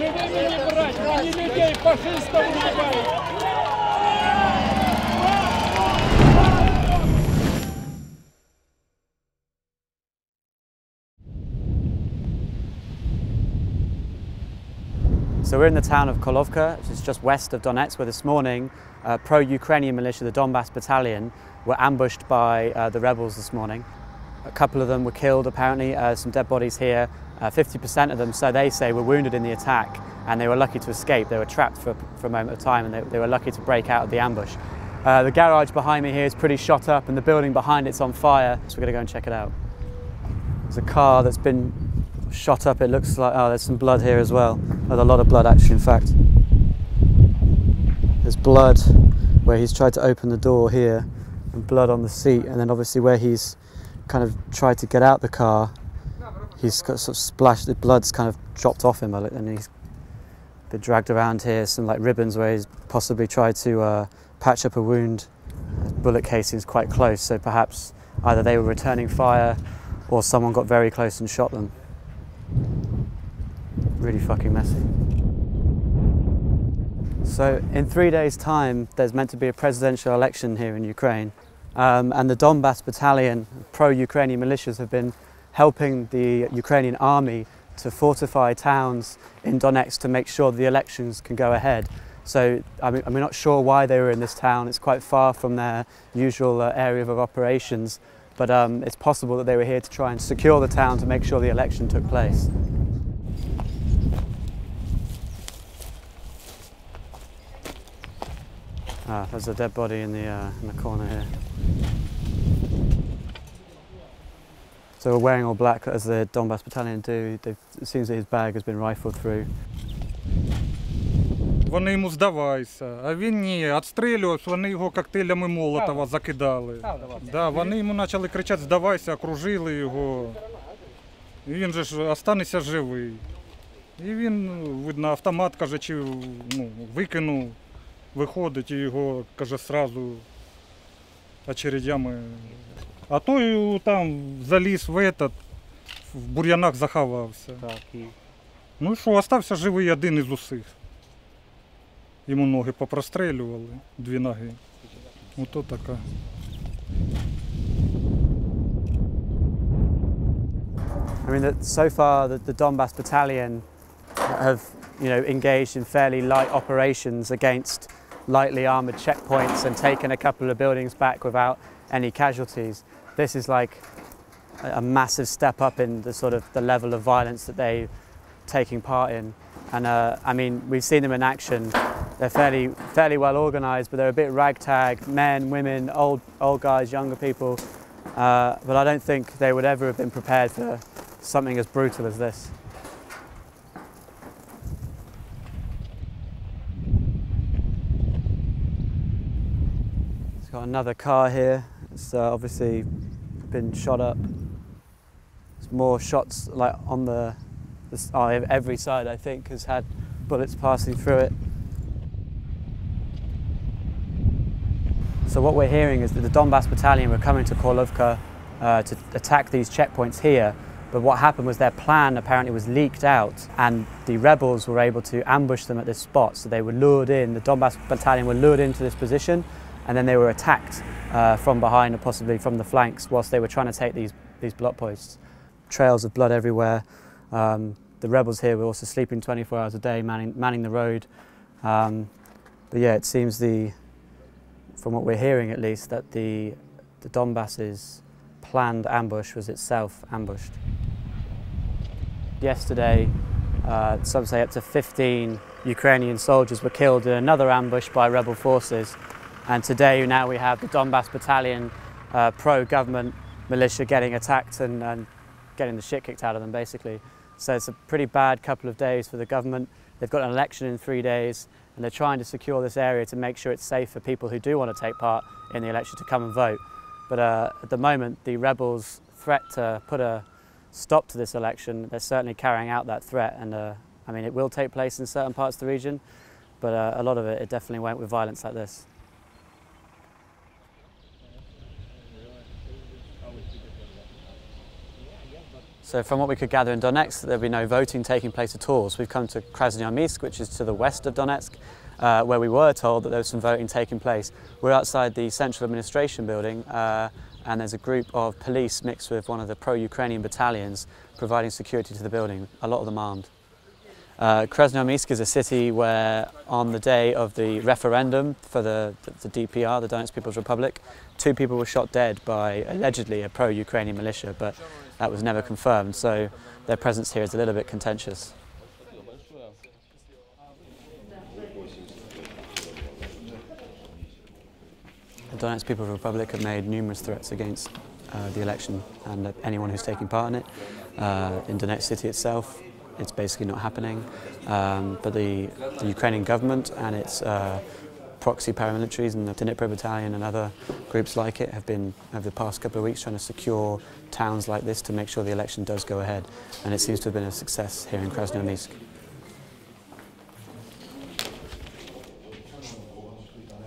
So we're in the town of Kolovka, which is just west of Donetsk, where this morning pro-Ukrainian militia, the Donbass Battalion, were ambushed by the rebels this morning. A couple of them were killed, apparently, some dead bodies here. 50% of them, so they say, were wounded in the attack, and they were lucky to escape. They were trapped for a moment of time, and they were lucky to break out of the ambush. The garage behind me here is pretty shot up, and the building behind it's on fire, so we're going to go and check it out. There's a car that's been shot up. It looks like, oh, there's some blood here as well. There's a lot of blood, actually, in fact. There's blood where he's tried to open the door here, and blood on the seat, and then obviously where he's kind of tried to get out the car, he's got sort of splashed, the blood's kind of dropped off him, and he's been dragged around here, some like ribbons where he's possibly tried to patch up a wound. The bullet casing's quite close, so perhaps either they were returning fire or someone got very close and shot them. Really fucking messy. So in 3 days' time, there's meant to be a presidential election here in Ukraine, and the Donbass Battalion, pro-Ukrainian militias, have been helping the Ukrainian army to fortify towns in Donetsk to make sure the elections can go ahead. So I'm not sure why they were in this town. It's quite far from their usual area of operations, but it's possible that they were here to try and secure the town to make sure the election took place. Ah, there's a dead body in the corner here. So we're wearing all black as the Donbass Battalion do. It seems that his bag has been rifled through. Вони йому здавайся, а він ні, відстрілювався, вони його коктейлями Молотова закидали. Да, вони йому почали кричати здавайся, окружили його. І він же ж останеться живий. І він, видно, автомат, каже, чи викинув, виходить і його, каже, сразу очередями. А той там заліз в бур'янах заховався. Ну і що, остався живий один із усіх. Йому ноги попрострелювали, 2 ноги. Ото така. I mean, so far the Donbass Battalion have, engaged in fairly light operations against lightly armoured checkpoints and taken a couple of buildings back without any casualties. This is like a massive step up in the level of violence that they're taking part in. And I mean, we've seen them in action. They're fairly well organised, but they're a bit ragtag, men, women, old guys, younger people. But I don't think they would ever have been prepared for something as brutal as this. It's got another car here. It's obviously been shot up. There's more shots like on every side, I think, has had bullets passing through it. So what we're hearing is that the Donbass Battalion were coming to Kolovka to attack these checkpoints here, but what happened was their plan apparently was leaked out, and the rebels were able to ambush them at this spot. So they were lured in, the Donbass Battalion were lured into this position, and then they were attacked from behind or possibly from the flanks whilst they were trying to take these block posts. Trails of blood everywhere. The rebels here were also sleeping 24 hours a day, manning the road. But yeah, it seems from what we're hearing at least, that the Donbass's planned ambush was itself ambushed. Yesterday, some say up to 15 Ukrainian soldiers were killed in another ambush by rebel forces. And today now we have the Donbass Battalion pro-government militia getting attacked and getting the shit kicked out of them, basically. So it's a pretty bad couple of days for the government. They've got an election in 3 days, and they're trying to secure this area to make sure it's safe for people who do want to take part in the election to come and vote. But at the moment, the rebels' threat to put a stop to this election, they're certainly carrying out that threat. And I mean, it will take place in certain parts of the region, but a lot of it definitely won't with violence like this. So from what we could gather in Donetsk, there'll be no voting taking place at all. So we've come to Krasnoarmiisk, which is to the west of Donetsk, where we were told that there was some voting taking place. We're outside the central administration building, and there's a group of police mixed with one of the pro-Ukrainian battalions providing security to the building, a lot of them armed. Krasnoarmiisk is a city where on the day of the referendum for the DPR, the Donetsk People's Republic, 2 people were shot dead by allegedly a pro-Ukrainian militia, but that was never confirmed, so their presence here is a little bit contentious. The Donetsk People's Republic have made numerous threats against the election and anyone who's taking part in it. In Donetsk city itself, it's basically not happening, but the Ukrainian government and its proxy paramilitaries and the Dinipro Battalion and other groups like it have been, over the past couple of weeks, trying to secure towns like this to make sure the election does go ahead, and it seems to have been a success here in Krasnoarmiisk.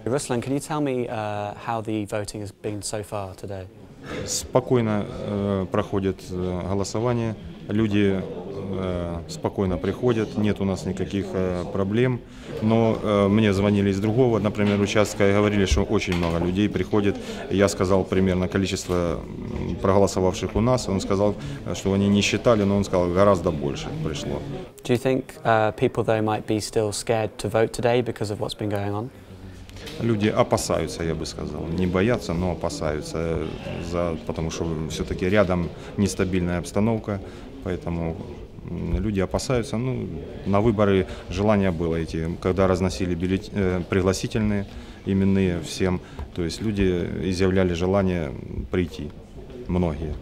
Ruslan, can you tell me how the voting has been so far today? Спокойно проходит голосование, люди спокойно приходят, нет у нас никаких проблем. Но мне звонили из другого, например, участка, и говорили, что очень много людей приходит. Я сказал примерно количество проголосовавших у нас, он сказал, что они не считали, но он сказал, гораздо больше пришло. Do you think people though might be still scared to vote today because of what's been going on? Люди опасаются, я бы сказал, не боятся, но опасаются, потому что все-таки рядом нестабильная обстановка, поэтому люди опасаются. Ну, на выборы желание было идти, когда разносили пригласительные именные всем, то есть люди изъявляли желание прийти, многие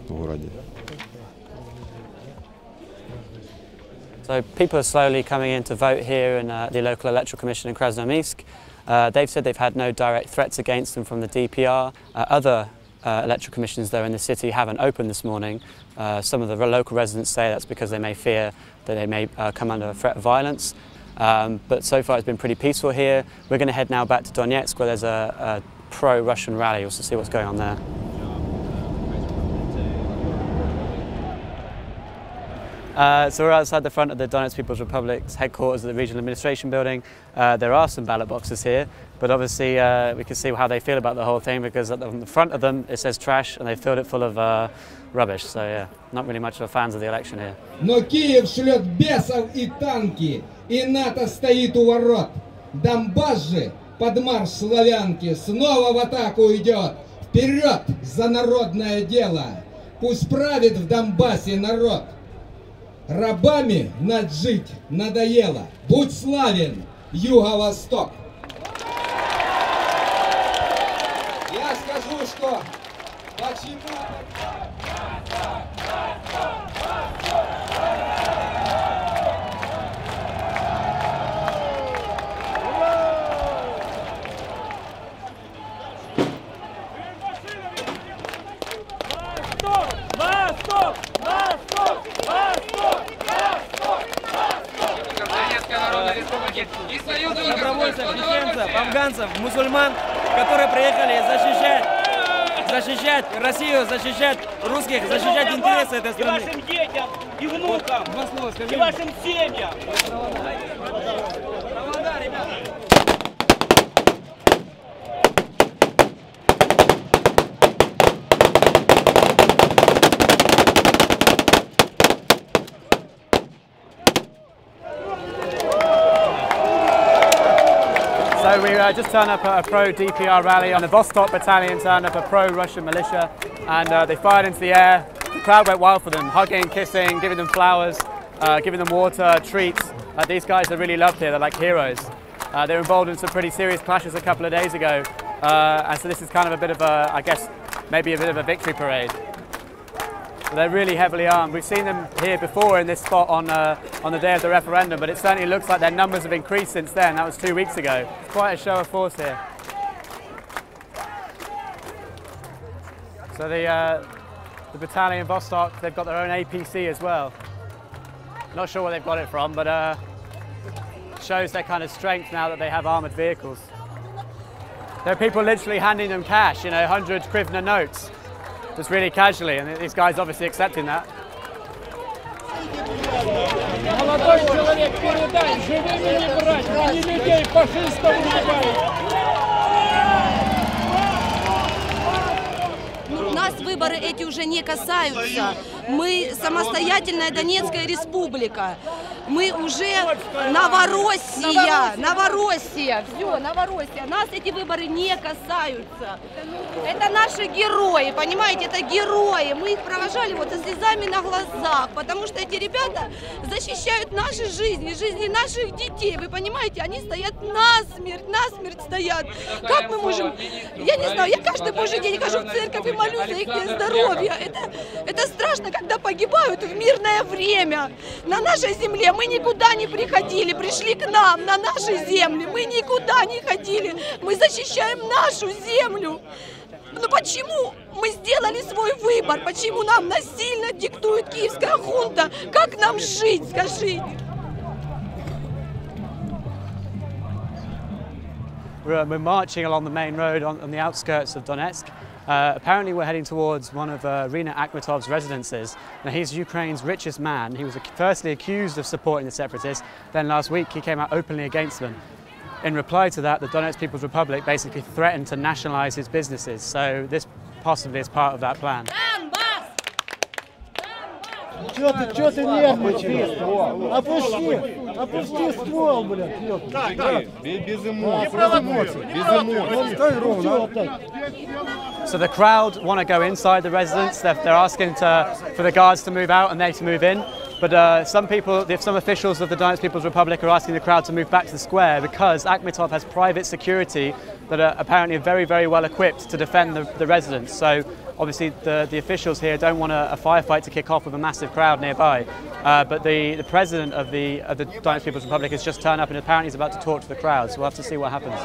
в городе. So people are slowly coming in to vote here in the local electoral commission in Krasnoarmiisk. They've said they've had no direct threats against them from the DPR. Other electoral commissions though in the city haven't opened this morning. Some of the local residents say that's because they may fear that they may come under a threat of violence. But so far it's been pretty peaceful here. We're going to head now back to Donetsk where there's a pro-Russian rally. We'll see what's going on there. So we're outside the front of the Donetsk People's Republic's headquarters of the regional administration building. There are some ballot boxes here, but obviously we can see how they feel about the whole thing, because on the front of them it says trash and they filled it full of rubbish. So yeah, not really much of fans of the election here. Но Киев шлет бесов и танки, и НАТО стоит у ворот. Донбасс же под марш славянки снова в атаку идет. Вперед за народное дело! Пусть правит в Донбассе народ! Рабами над жить надоело. Будь славен, Юго-Восток! Я скажу, что почему... Добровольцев, чеченцев, афганцев, мусульман, которые приехали защищать Россию, защищать русских, защищать интересы этой страны. И вашим детям, и внукам, и вашим семьям. So we just turned up at a pro-DPR rally, and the Vostok Battalion turned up a pro-Russian militia, and they fired into the air. The crowd went wild for them, hugging, kissing, giving them flowers, giving them water, treats. These guys are really loved here, they're like heroes. They were involved in some pretty serious clashes a couple of days ago, and so this is kind of a bit of a, I guess, maybe a bit of a victory parade. But they're really heavily armed. We've seen them here before in this spot on the day of the referendum, but it certainly looks like their numbers have increased since then. That was 2 weeks ago. It's quite a show of force here. So the battalion Vostok, they've got their own APC as well. Not sure where they've got it from, but shows their kind of strength now that they have armoured vehicles. There are people literally handing them cash, you know, 100 hryvnia notes, just really casually, and these guys obviously accepting that. Молодой человек, передай, живыми не брать, не людей фашистов убивают. Нас выборы эти уже не касаются. Мы самостоятельная Донецкая республика. Мы уже Новороссия, все, Новороссия. Нас эти выборы не касаются. Это наши герои, понимаете, это герои. Мы их провожали вот со слезами на глазах, потому что эти ребята защищают наши жизни, жизни наших детей. Вы понимаете, они стоят насмерть стоят. Как мы можем, я не знаю, я каждый божий день хожу в церковь и молюсь за их здоровье. Это страшно, когда погибают в мирное время. На нашей земле мы никуда не приходили, пришли к нам, на наши земли. Мы никуда не ходили, мы защищаем нашу землю. Но почему мы сделали свой выбор? Почему нам насильно диктует киевская хунта? Как нам жить, скажите? We're marching along the main road on the outskirts of Donetsk. Apparently we're heading towards one of Rina Akhmetov's residences. Now he's Ukraine's richest man. He was firstly accused of supporting the separatists, then last week he came out openly against them. In reply to that, the Donetsk People's Republic basically threatened to nationalize his businesses, so this possibly is part of that plan. Чё ты нервничаешь? Опусти ствол, блядь. Без эмоций. So the crowd want to go inside the residence. They're asking for the guards to move out and they to move in. But some officials of the Donetsk People's Republic are asking the crowd to move back to the square because Akhmetov has private security that are apparently very, very well equipped to defend the residents. So obviously the officials here don't want a firefight to kick off with a massive crowd nearby. But the president of the Donetsk People's Republic has just turned up and apparently he's about to talk to the crowd. So we'll have to see what happens.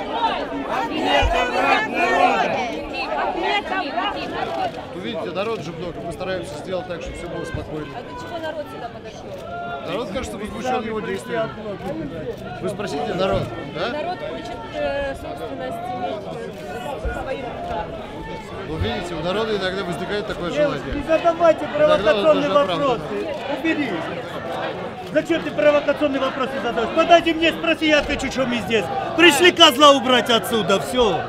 Видите, народ же много. Мы стараемся сделать так, чтобы все было спокойно. А для чего народ сюда подошел? Народ, кажется, возмущен его действиями. Вы спросите народ, да? Народ хочет собственность иметь своих руках. Вы видите, у народа иногда возникает такое желание. Не задавайте провокационные вопросы. Убери. Зачем ты провокационные вопросы задаешь? Подайте мне, спроси, я отвечу, что мы здесь. Пришли козла убрать отсюда, все.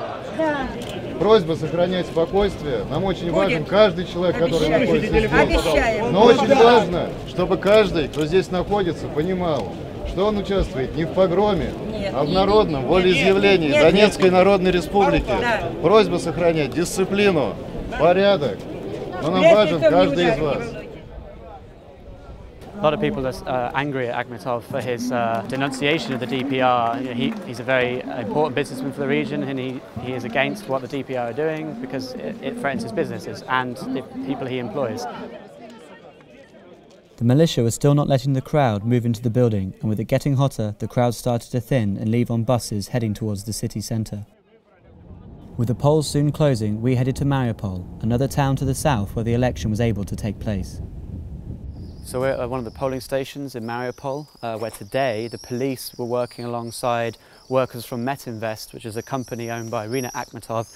Просьба сохранять спокойствие. Нам очень важен каждый человек, который находится здесь. Но очень важно, чтобы каждый, кто здесь находится, понимал, что он участвует не в погроме, а в народном волеизъявлении Донецкой Народной Республики. Просьба сохранять дисциплину, порядок. Но нам важен каждый из вас. A lot of people are angry at Akhmetov for his denunciation of the DPR. He's a very important businessman for the region and he is against what the DPR are doing because it threatens his businesses and the people he employs. The militia was still not letting the crowd move into the building, and with it getting hotter, the crowd started to thin and leave on buses heading towards the city centre. With the polls soon closing, we headed to Mariupol, another town to the south where the election was able to take place. So we're at one of the polling stations in Mariupol, where today the police were working alongside workers from Metinvest, which is a company owned by Rina Akhmetov.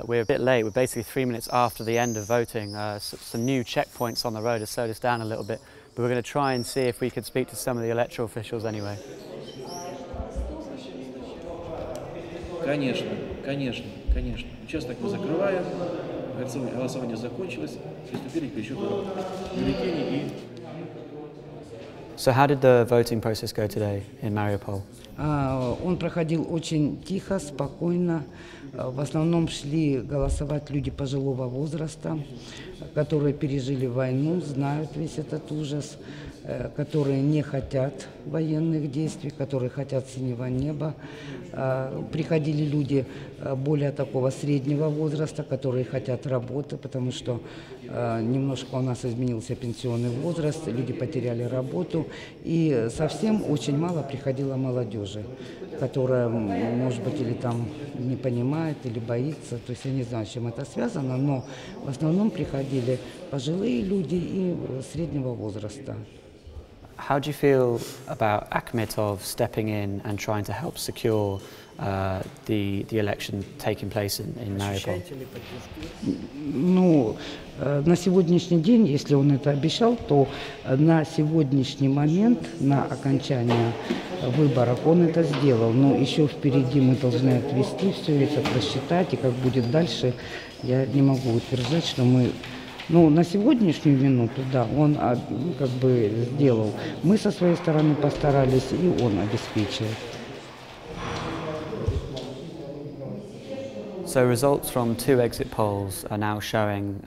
We're a bit late, we're basically 3 minutes after the end of voting. Some new checkpoints on the road have slowed us down a little bit, but we're going to try and see if we could speak to some of the electoral officials anyway. Конечно. Участок мы закрываем, голосование закончилось, приступили к пересчету бюллетеней и... So how did the voting process go today in Mariupol? Он проходил очень тихо, спокойно. В основном шли голосовать люди пожилого возраста, которые пережили войну, знают весь этот ужас, которые не хотят военных действий, которые хотят синего неба. Приходили люди более такого среднего возраста, которые хотят работы, потому что немножко у нас изменился пенсионный возраст, люди потеряли работу, и совсем очень мало приходило молодежи, которая, может быть, или там не понимает, или боится, то есть я не знаю, с чем это связано, но в основном приходили пожилые люди и среднего возраста. How do you feel about Akhmetov stepping in and trying to help secure the election taking place in Mariupol? Ну, На сегодняшний день, если он это обещал, то на сегодняшний момент, на окончание выборов, он это сделал. Но еще впереди мы должны отвести все это, просчитать, и как будет дальше, я не могу утверждать, что мы... Ну, на сегодняшнюю минуту, да, он как бы сделал. Мы со своей стороны постарались, и он обеспечил. So results from 2 exit polls are now showing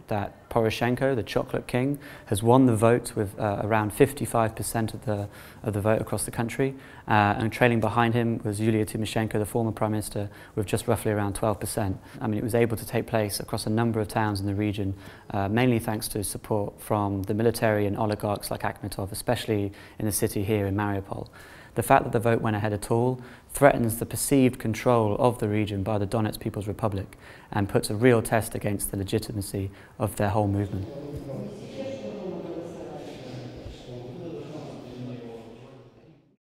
that Poroshenko, the chocolate king, has won the vote with around 55% of the vote across the country, and trailing behind him was Yulia Tymoshenko, the former prime minister, with just roughly around 12%. I mean, it was able to take place across a number of towns in the region, mainly thanks to support from the military and oligarchs like Akhmetov, especially in the city here in Mariupol. The fact that the vote went ahead at all threatens the perceived control of the region by the Donetsk People's Republic and puts a real test against the legitimacy of their whole movement.